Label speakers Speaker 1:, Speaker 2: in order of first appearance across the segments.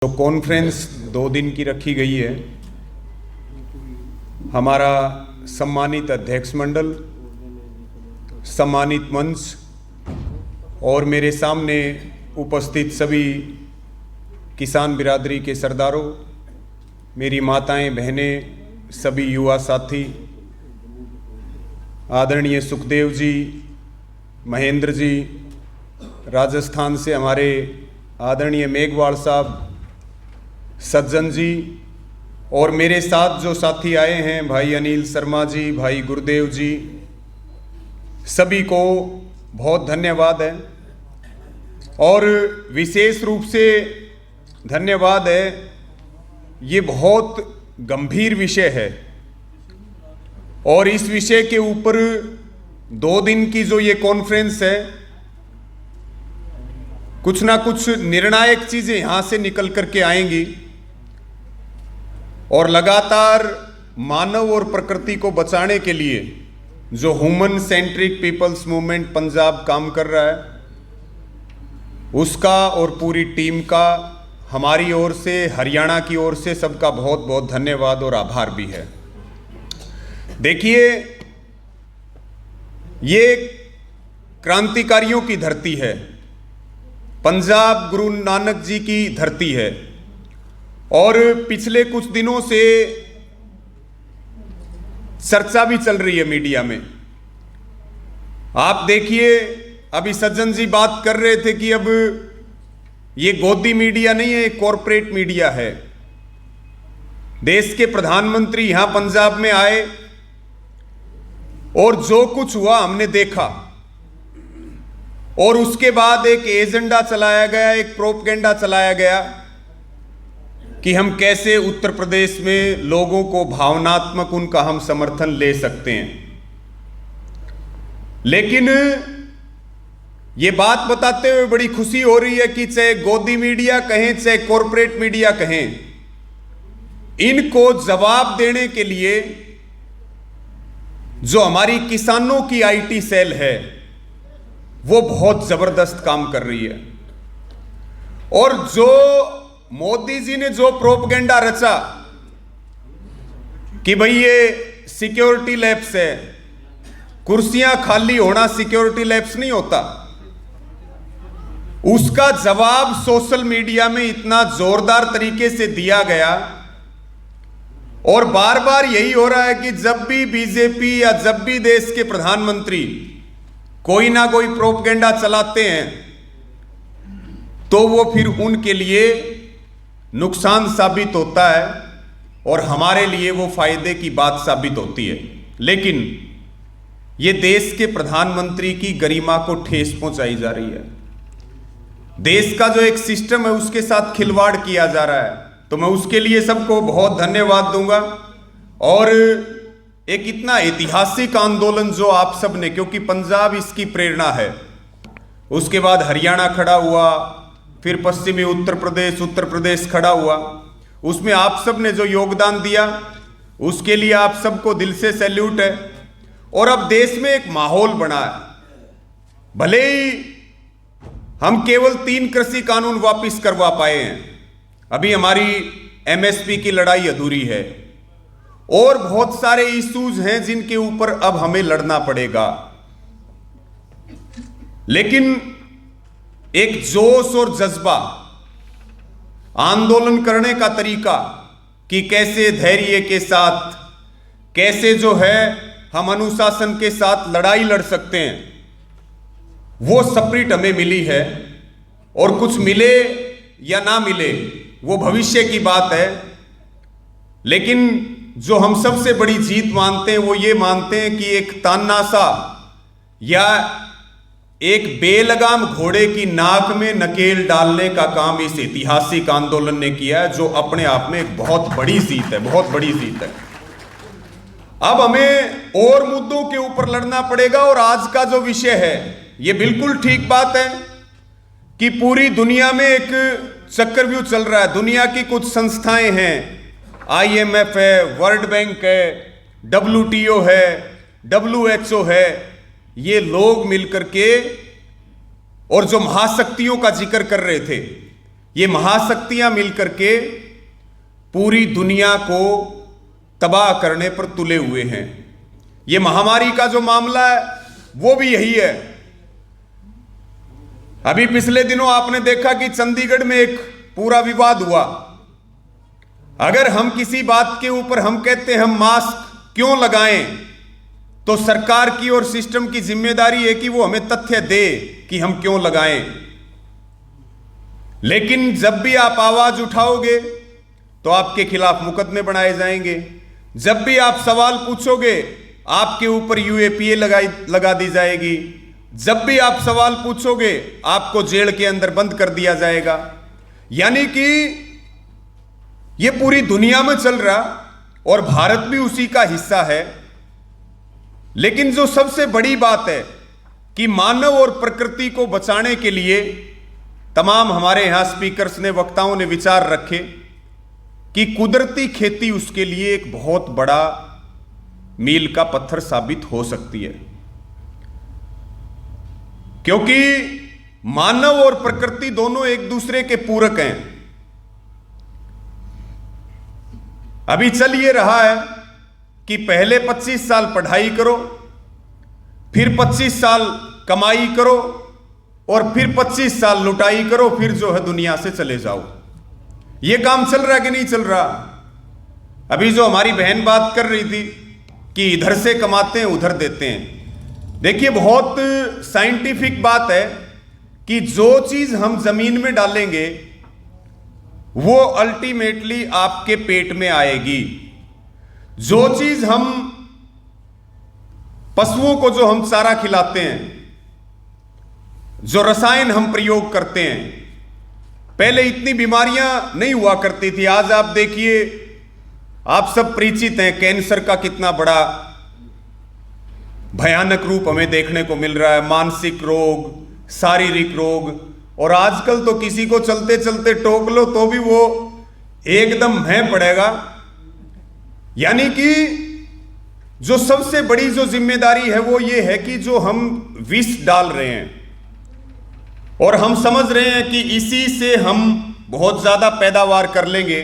Speaker 1: जो कॉन्फ्रेंस 2 दिन की रखी गई है, हमारा सम्मानित अध्यक्ष मंडल, सम्मानित मंच और मेरे सामने उपस्थित सभी किसान बिरादरी के सरदारों, मेरी माताएं, बहनें, सभी युवा साथी, आदरणीय सुखदेव जी, महेंद्र जी, राजस्थान से हमारे आदरणीय मेघवाल साहब, सज्जन जी और मेरे साथ जो साथी आए हैं, भाई अनिल शर्मा जी, भाई गुरुदेव जी, सभी को बहुत धन्यवाद है। और विशेष रूप से धन्यवाद है, ये बहुत गंभीर विषय है और इस विषय के ऊपर 2 दिन की जो ये कॉन्फ्रेंस है, कुछ ना कुछ निर्णायक चीज़ें यहाँ से निकल करके आएंगी और लगातार मानव और प्रकृति को बचाने के लिए जो human centric people's movement Punjab काम कर रहा है, उसका और पूरी टीम का हमारी ओर से, हरियाणा की ओर से सबका बहुत बहुत धन्यवाद और आभार भी है। देखिए, ये क्रांतिकारियों की धरती है, पंजाब गुरु नानक जी की धरती है और पिछले कुछ दिनों से चर्चा भी चल रही है मीडिया में। आप देखिए, अभी सज्जन जी बात कर रहे थे कि अब ये गोदी मीडिया नहीं है, कॉरपोरेट मीडिया है। देश के प्रधानमंत्री यहां पंजाब में आए और जो कुछ हुआ हमने देखा और उसके बाद एक एजेंडा चलाया गया, एक प्रोपेगेंडा चलाया गया कि हम कैसे उत्तर प्रदेश में लोगों को भावनात्मक उनका हम समर्थन ले सकते हैं। लेकिन ये बात बताते हुए बड़ी खुशी हो रही है कि चाहे गोदी मीडिया कहें, चाहे कॉरपोरेट मीडिया कहें, इनको जवाब देने के लिए जो हमारी किसानों की आईटी सेल है, वो बहुत जबरदस्त काम कर रही है। और जो मोदी जी ने जो प्रोपेगेंडा रचा कि भाई ये सिक्योरिटी लैब्स है, कुर्सियां खाली होना सिक्योरिटी लैब्स नहीं होता, उसका जवाब सोशल मीडिया में इतना जोरदार तरीके से दिया गया। और बार बार यही हो रहा है कि जब भी बीजेपी या जब भी देश के प्रधानमंत्री कोई ना कोई प्रोपेगेंडा चलाते हैं तो वो फिर उनके लिए नुकसान साबित होता है और हमारे लिए वो फायदे की बात साबित होती है। लेकिन ये देश के प्रधानमंत्री की गरिमा को ठेस पहुंचाई जा रही है। देश का जो एक सिस्टम है उसके साथ खिलवाड़ किया जा रहा है, तो मैं उसके लिए सबको बहुत धन्यवाद दूंगा। और एक इतना ऐतिहासिक आंदोलन जो आप सब ने, क्योंकि पंजाब इसकी प्रेरणा है, उसके बाद हरियाणा खड़ा हुआ, फिर पश्चिमी उत्तर प्रदेश खड़ा हुआ, उसमें आप सब ने जो योगदान दिया उसके लिए आप सबको दिल से सैल्यूट है। और अब देश में एक माहौल बना है। भले ही हम केवल 3 कृषि कानून वापस करवा पाए हैं, अभी हमारी एमएसपी की लड़ाई अधूरी है और बहुत सारे इश्यूज हैं जिनके ऊपर अब हमें लड़ना पड़ेगा। लेकिन एक जोश और जज्बा, आंदोलन करने का तरीका कि कैसे धैर्य के साथ, कैसे जो है हम अनुशासन के साथ लड़ाई लड़ सकते हैं, वो स्पिरिट हमें मिली है। और कुछ मिले या ना मिले वो भविष्य की बात है, लेकिन जो हम सबसे बड़ी जीत मानते हैं वो ये मानते हैं कि एक तानासा या एक बेलगाम घोड़े की नाक में नकेल डालने का काम इस ऐतिहासिक आंदोलन ने किया है, जो अपने आप में एक बहुत बड़ी जीत है, बहुत बड़ी जीत है। अब हमें और मुद्दों के ऊपर लड़ना पड़ेगा। और आज का जो विषय है, ये बिल्कुल ठीक बात है कि पूरी दुनिया में एक चक्रव्यूह चल रहा है। दुनिया की कुछ संस्थाएं हैं, IMF है, वर्ल्ड बैंक है, WTO है, WHO है, ये लोग मिलकर के, और जो महाशक्तियों का जिक्र कर रहे थे, ये महाशक्तियां मिलकर के पूरी दुनिया को तबाह करने पर तुले हुए हैं। ये महामारी का जो मामला है वो भी यही है। अभी पिछले दिनों आपने देखा कि चंडीगढ़ में एक पूरा विवाद हुआ। अगर हम किसी बात के ऊपर हम कहते हैं हम मास्क क्यों लगाएं, तो सरकार की और सिस्टम की जिम्मेदारी है कि वो हमें तथ्य दे कि हम क्यों लगाएं। लेकिन जब भी आप आवाज उठाओगे तो आपके खिलाफ मुकदमे बनाए जाएंगे। जब भी आप सवाल पूछोगे आपके ऊपर यूएपीए लगा दी जाएगी। जब भी आप सवाल पूछोगे आपको जेल के अंदर बंद कर दिया जाएगा। यानी कि यह पूरी दुनिया में चल रहा और भारत भी उसी का हिस्सा है। लेकिन जो सबसे बड़ी बात है कि मानव और प्रकृति को बचाने के लिए तमाम हमारे यहां स्पीकर्स ने, वक्ताओं ने विचार रखे कि कुदरती खेती उसके लिए एक बहुत बड़ा मील का पत्थर साबित हो सकती है, क्योंकि मानव और प्रकृति दोनों एक दूसरे के पूरक हैं। अभी चल ये रहा है कि पहले 25 साल पढ़ाई करो, फिर 25 साल कमाई करो और फिर 25 साल लुटाई करो, फिर जो है दुनिया से चले जाओ। ये काम चल रहा कि नहीं चल रहा? अभी जो हमारी बहन बात कर रही थी कि इधर से कमाते हैं उधर देते हैं। देखिए, बहुत साइंटिफिक बात है कि जो चीज हम जमीन में डालेंगे वो अल्टीमेटली आपके पेट में आएगी। जो चीज हम पशुओं को जो हम चारा खिलाते हैं, जो रसायन हम प्रयोग करते हैं, पहले इतनी बीमारियां नहीं हुआ करती थी। आज आप देखिए, आप सब परिचित हैं कैंसर का कितना बड़ा भयानक रूप हमें देखने को मिल रहा है। मानसिक रोग, शारीरिक रोग, और आजकल तो किसी को चलते चलते टोक लो तो भी वो एकदम भय पड़ेगा। यानी कि जो सबसे बड़ी जो जिम्मेदारी है वो ये है कि जो हम विष डाल रहे हैं और हम समझ रहे हैं कि इसी से हम बहुत ज्यादा पैदावार कर लेंगे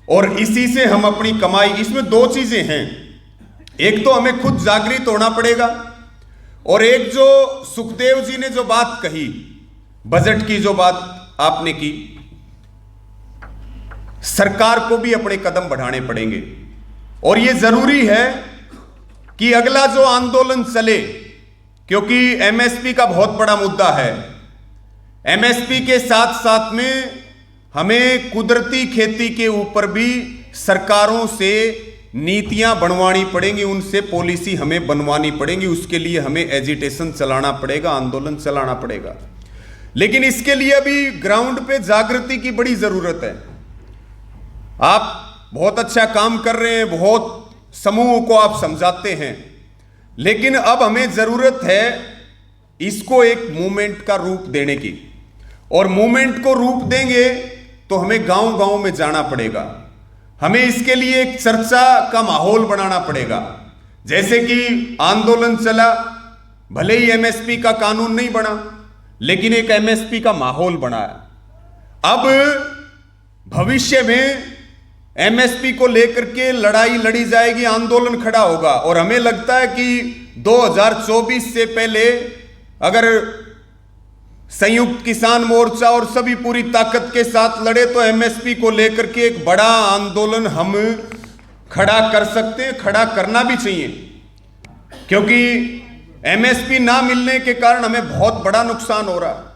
Speaker 1: और इसी से हम अपनी कमाई। इसमें दो चीजें हैं, एक तो हमें खुद जागृत होना पड़ेगा और एक जो सुखदेव जी ने जो बात कही, बजट की जो बात आपने की, सरकार को भी अपने कदम बढ़ाने पड़ेंगे। और यह जरूरी है कि अगला जो आंदोलन चले, क्योंकि एमएसपी का बहुत बड़ा मुद्दा है। एमएसपी के साथ साथ में हमें कुदरती खेती के ऊपर भी सरकारों से नीतियां बनवानी पड़ेंगी, उनसे पॉलिसी हमें बनवानी पड़ेगी। उसके लिए हमें एजिटेशन चलाना पड़ेगा, आंदोलन चलाना पड़ेगा। लेकिन इसके लिए अभी ग्राउंड पे जागृति की बड़ी जरूरत है। आप बहुत अच्छा काम कर रहे हैं, बहुत समूह को आप समझाते हैं, लेकिन अब हमें जरूरत है इसको एक मूवमेंट का रूप देने की। और मूवमेंट को रूप देंगे तो हमें गांव गांव में जाना पड़ेगा। हमें इसके लिए एक चर्चा का माहौल बनाना पड़ेगा। जैसे कि आंदोलन चला, भले ही एमएसपी का कानून नहीं बना, लेकिन एक एमएसपी का माहौल बना है। अब भविष्य में एमएसपी को लेकर के लड़ाई लड़ी जाएगी, आंदोलन खड़ा होगा। और हमें लगता है कि 2024 से पहले अगर संयुक्त किसान मोर्चा और सभी पूरी ताकत के साथ लड़े तो एमएसपी को लेकर के एक बड़ा आंदोलन हम खड़ा कर सकते हैं, खड़ा करना भी चाहिए। क्योंकि एमएसपी ना मिलने के कारण हमें बहुत बड़ा नुकसान हो रहा है।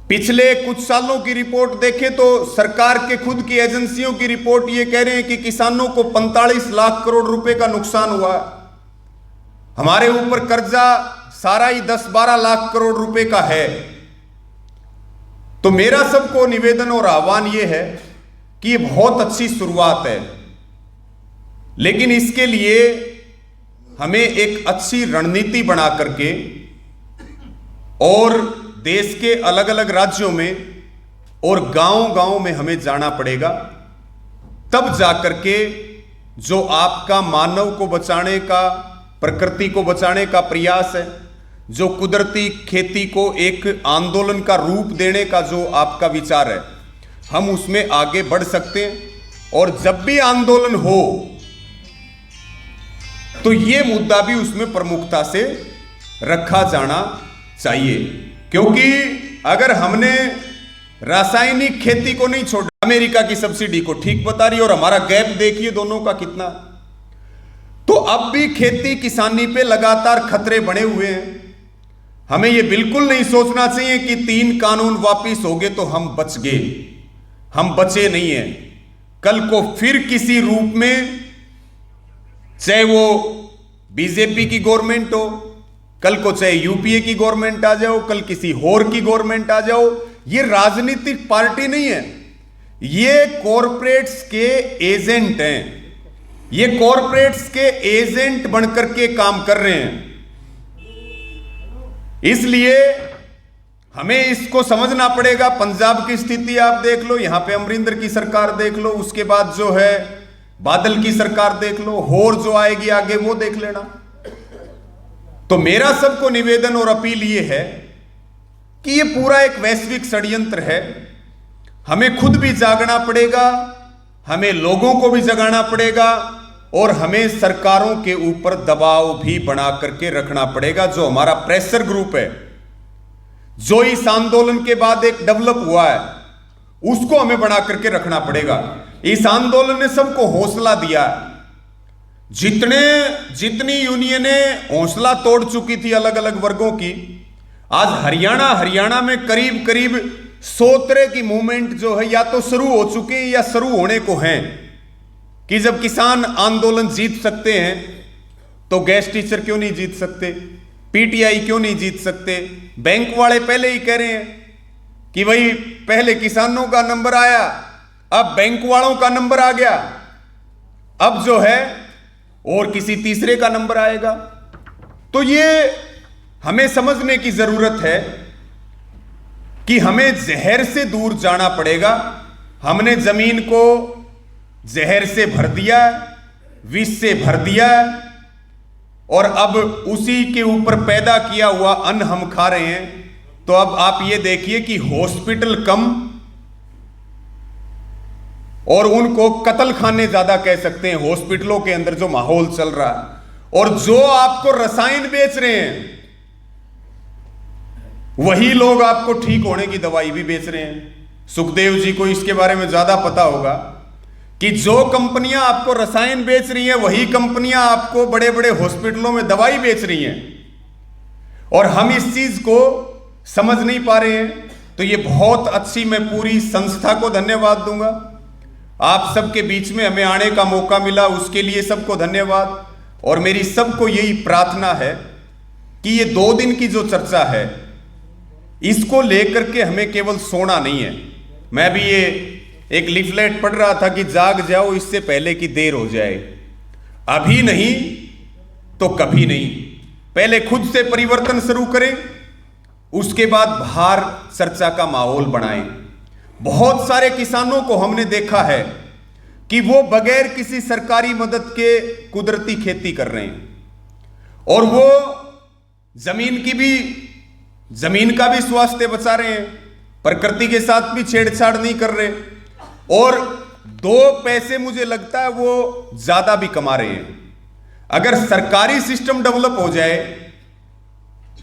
Speaker 1: पिछले कुछ सालों की रिपोर्ट देखें तो सरकार के खुद की एजेंसियों की रिपोर्ट ये कह रहे हैं कि किसानों को 45 लाख करोड़ रुपए का नुकसान हुआ। हमारे ऊपर कर्जा सारा ही 10-12 लाख करोड़ रुपए का है। तो मेरा सबको निवेदन और आह्वान यह है कि ये बहुत अच्छी शुरुआत है, लेकिन इसके लिए हमें एक अच्छी रणनीति बना करके और देश के अलग अलग राज्यों में और गांव-गांव में हमें जाना पड़ेगा। तब जाकर के जो आपका मानव को बचाने का, प्रकृति को बचाने का प्रयास है, जो कुदरती खेती को एक आंदोलन का रूप देने का जो आपका विचार है, हम उसमें आगे बढ़ सकते हैं। और जब भी आंदोलन हो तो यह मुद्दा भी उसमें प्रमुखता से रखा जाना चाहिए, क्योंकि अगर हमने रासायनिक खेती को नहीं छोड़ा, अमेरिका की सब्सिडी को ठीक बता रही है और हमारा गैप देखिए दोनों का कितना, तो अब भी खेती किसानी पे लगातार खतरे बने हुए हैं। हमें यह बिल्कुल नहीं सोचना चाहिए कि 3 कानून वापिस हो गए तो हम बच गए। हम बचे नहीं हैं। कल को फिर किसी रूप में, चाहे वो बीजेपी की गवर्नमेंट हो, कल को चाहे यूपीए की गवर्नमेंट आ जाओ, कल किसी और की गवर्नमेंट आ जाओ, ये राजनीतिक पार्टी नहीं है, ये कॉरपोरेट्स के एजेंट हैं। ये कॉरपोरेट्स के एजेंट बनकर के काम कर रहे हैं। इसलिए हमें इसको समझना पड़ेगा। पंजाब की स्थिति आप देख लो, यहां पे अमरिंदर की सरकार देख लो, उसके बाद जो है बादल की सरकार देख लो, और जो आएगी आगे वो देख लेना। तो मेरा सबको निवेदन और अपील ये है कि ये पूरा एक वैश्विक षड्यंत्र है। हमें खुद भी जागना पड़ेगा, हमें लोगों को भी जगाना पड़ेगा, और हमें सरकारों के ऊपर दबाव भी बना करके रखना पड़ेगा। जो हमारा प्रेशर ग्रुप है, जो इस आंदोलन के बाद एक डेवलप हुआ है, उसको हमें बना करके रखना पड़ेगा। इस आंदोलन ने सबको हौसला दिया। जितनी यूनियनें हौसला तोड़ चुकी थी अलग अलग वर्गों की, आज हरियाणा में करीब करीब 100 तरह की मूवमेंट जो है या तो शुरू हो चुके हैं या शुरू होने को हैं। कि जब किसान आंदोलन जीत सकते हैं तो गैस टीचर क्यों नहीं जीत सकते, पीटीआई क्यों नहीं जीत सकते। बैंक वाले पहले ही कह रहे हैं कि भाई पहले किसानों का नंबर आया, अब बैंक वालों का नंबर आ गया, अब जो है और किसी तीसरे का नंबर आएगा। तो ये हमें समझने की जरूरत है कि हमें जहर से दूर जाना पड़ेगा। हमने जमीन को जहर से भर दिया, विष से भर दिया, और अब उसी के ऊपर पैदा किया हुआ अन्न हम खा रहे हैं। तो अब आप ये देखिए कि हॉस्पिटल कम और उनको कत्ल खाने ज्यादा कह सकते हैं, हॉस्पिटलों के अंदर जो माहौल चल रहा है। और जो आपको रसायन बेच रहे हैं वही लोग आपको ठीक होने की दवाई भी बेच रहे हैं। सुखदेव जी को इसके बारे में ज्यादा पता होगा कि जो कंपनियां आपको रसायन बेच रही हैं वही कंपनियां आपको बड़े बड़े हॉस्पिटलों में दवाई बेच रही हैं, और हम इस चीज को समझ नहीं पा रहे हैं। तो ये बहुत अच्छी, मैं पूरी संस्था को धन्यवाद दूंगा। आप सबके बीच में हमें आने का मौका मिला, उसके लिए सबको धन्यवाद। और मेरी सबको यही प्रार्थना है कि ये 2 दिन की जो चर्चा है इसको लेकर के हमें केवल सोना नहीं है। मैं भी ये एक लिफलेट पढ़ रहा था कि जाग जाओ इससे पहले कि देर हो जाए। अभी नहीं तो कभी नहीं। पहले खुद से परिवर्तन शुरू करें, उसके बाद बाहर चर्चा का माहौल बनाएं। बहुत सारे किसानों को हमने देखा है कि वो बगैर किसी सरकारी मदद के कुदरती खेती कर रहे हैं, और वो जमीन का भी स्वास्थ्य बचा रहे हैं, प्रकृति के साथ भी छेड़छाड़ नहीं कर रहे, और 2 पैसे मुझे लगता है वो ज्यादा भी कमा रहे हैं। अगर सरकारी सिस्टम डेवलप हो जाए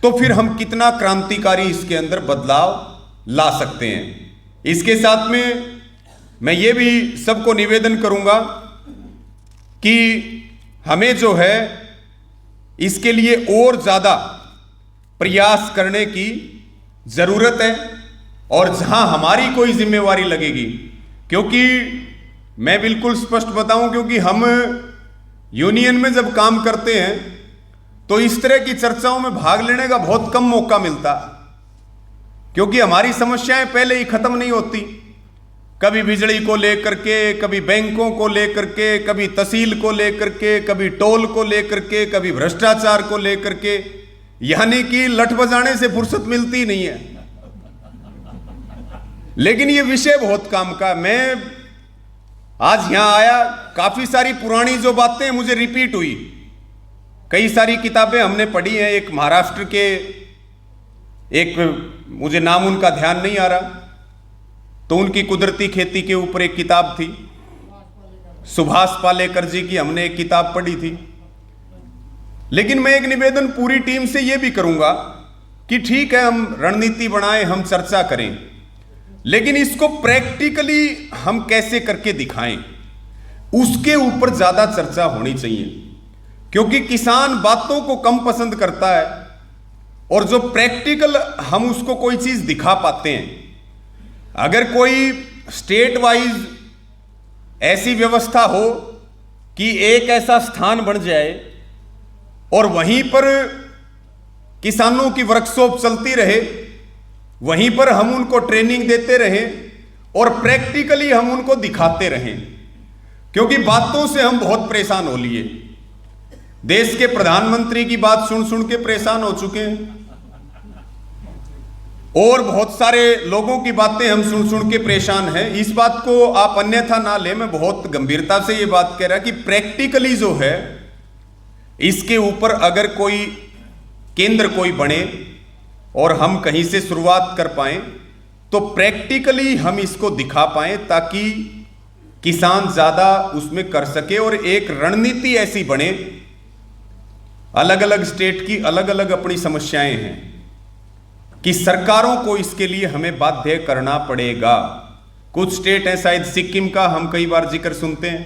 Speaker 1: तो फिर हम कितना क्रांतिकारी इसके अंदर बदलाव ला सकते हैं। इसके साथ में मैं ये भी सबको निवेदन करूंगा कि हमें जो है इसके लिए और ज्यादा प्रयास करने की जरूरत है, और जहां हमारी कोई जिम्मेवारी लगेगी, क्योंकि मैं बिल्कुल स्पष्ट बताऊं, क्योंकि हम यूनियन में जब काम करते हैं तो इस तरह की चर्चाओं में भाग लेने का बहुत कम मौका मिलता, क्योंकि हमारी समस्याएं पहले ही खत्म नहीं होती। कभी बिजली को लेकर के, कभी बैंकों को लेकर के, कभी तहसील को लेकर के, कभी टोल को लेकर के, कभी भ्रष्टाचार को लेकर के, यानी कि लठ बजाने से फुर्सत मिलती नहीं है। लेकिन ये विषय बहुत काम का। मैं आज यहां आया, काफी सारी पुरानी जो बातें मुझे रिपीट हुई कई सारी किताबें हमने पढ़ी हैं। एक महाराष्ट्र के, एक मुझे नाम उनका ध्यान नहीं आ रहा, तो उनकी कुदरती खेती के ऊपर एक किताब थी। सुभाष पालेकर जी की हमने एक किताब पढ़ी थी। लेकिन मैं एक निवेदन पूरी टीम से यह भी करूंगा कि ठीक है, हम रणनीति बनाएं, हम चर्चा करें, लेकिन इसको प्रैक्टिकली हम कैसे करके दिखाएं, उसके ऊपर ज्यादा चर्चा होनी चाहिए। क्योंकि किसान बातों को कम पसंद करता है, और जो प्रैक्टिकल हम उसको कोई चीज दिखा पाते हैं। अगर कोई स्टेट वाइज ऐसी व्यवस्था हो कि एक ऐसा स्थान बन जाए और वहीं पर किसानों की वर्कशॉप चलती रहे, वहीं पर हम उनको ट्रेनिंग देते रहें और प्रैक्टिकली हम उनको दिखाते रहें। क्योंकि बातों से हम बहुत परेशान हो लिए। देश के प्रधानमंत्री की बात सुन सुन के परेशान हो चुके हैं, और बहुत सारे लोगों की बातें हम सुन सुन के परेशान हैं। इस बात को आप अन्यथा ना लें, मैं बहुत गंभीरता से ये बात कह रहा कि प्रैक्टिकली जो है, इसके ऊपर अगर कोई केंद्र कोई बने और हम कहीं से शुरुआत कर पाएं, तो प्रैक्टिकली हम इसको दिखा पाएं, ताकि किसान ज्यादा उसमें कर सके और एक रणनीति ऐसी बने। अलग अलग स्टेट की अलग अलग अपनी समस्याएं हैं कि सरकारों को इसके लिए हमें बाध्य करना पड़ेगा। कुछ स्टेट हैं, शायद सिक्किम का हम कई बार जिक्र सुनते हैं,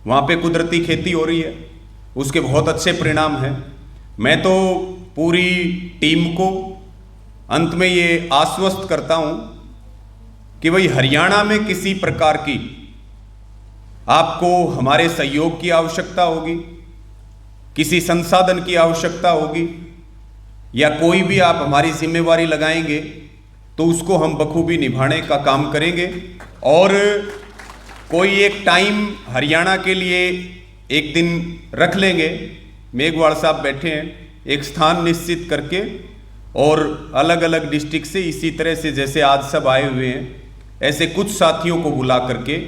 Speaker 1: वहां पे कुदरती खेती हो रही है, उसके बहुत अच्छे परिणाम हैं। मैं तो पूरी टीम को अंत में ये आश्वस्त करता हूं कि भाई हरियाणा में किसी प्रकार की आपको हमारे सहयोग की आवश्यकता होगी, किसी संसाधन की आवश्यकता होगी, या कोई भी आप हमारी जिम्मेवारी लगाएंगे, तो उसको हम बखूबी निभाने का काम करेंगे। और कोई एक टाइम हरियाणा के लिए एक दिन रख लेंगे, मेघवाल साहब बैठे हैं, एक स्थान निश्चित करके, और अलग अलग डिस्ट्रिक्ट से इसी तरह से जैसे आज सब आए हुए हैं, ऐसे कुछ साथियों को बुला करके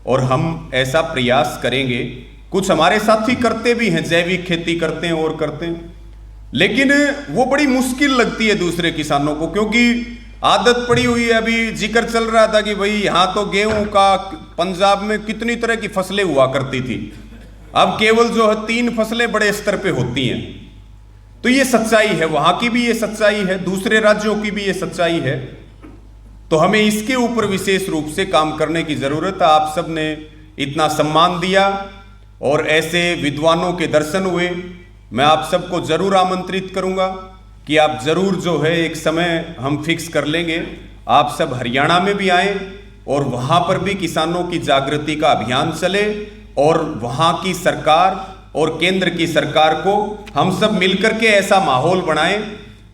Speaker 1: और हम ऐसा प्रयास करेंगे। कुछ हमारे साथी करते भी हैं, जैविक खेती करते हैं और करते हैं, लेकिन वो बड़ी मुश्किल लगती है दूसरे किसानों को, क्योंकि आदत पड़ी हुई है। अभी जिक्र चल रहा था कि भाई यहाँ तो गेहूं का पंजाब में कितनी तरह की फसलें हुआ करती थी, अब केवल जो है 3 फसलें बड़े स्तर पे होती हैं। तो ये सच्चाई है, वहां की भी ये सच्चाई है, दूसरे राज्यों की भी ये सच्चाई है। तो हमें इसके ऊपर विशेष रूप से काम करने की जरूरत है। आप सब ने इतना सम्मान दिया और ऐसे विद्वानों के दर्शन हुए। मैं आप सबको जरूर आमंत्रित करूंगा कि आप जरूर जो है एक समय हम फिक्स कर लेंगे, आप सब हरियाणा में भी आएं और वहां पर भी किसानों की जागृति का अभियान चले, और वहां की सरकार और केंद्र की सरकार को हम सब मिलकर के ऐसा माहौल बनाएं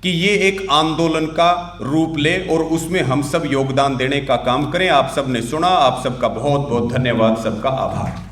Speaker 1: कि ये एक आंदोलन का रूप ले और उसमें हम सब योगदान देने का काम करें। आप सब ने सुना, आप सबका बहुत बहुत धन्यवाद, सबका आभार।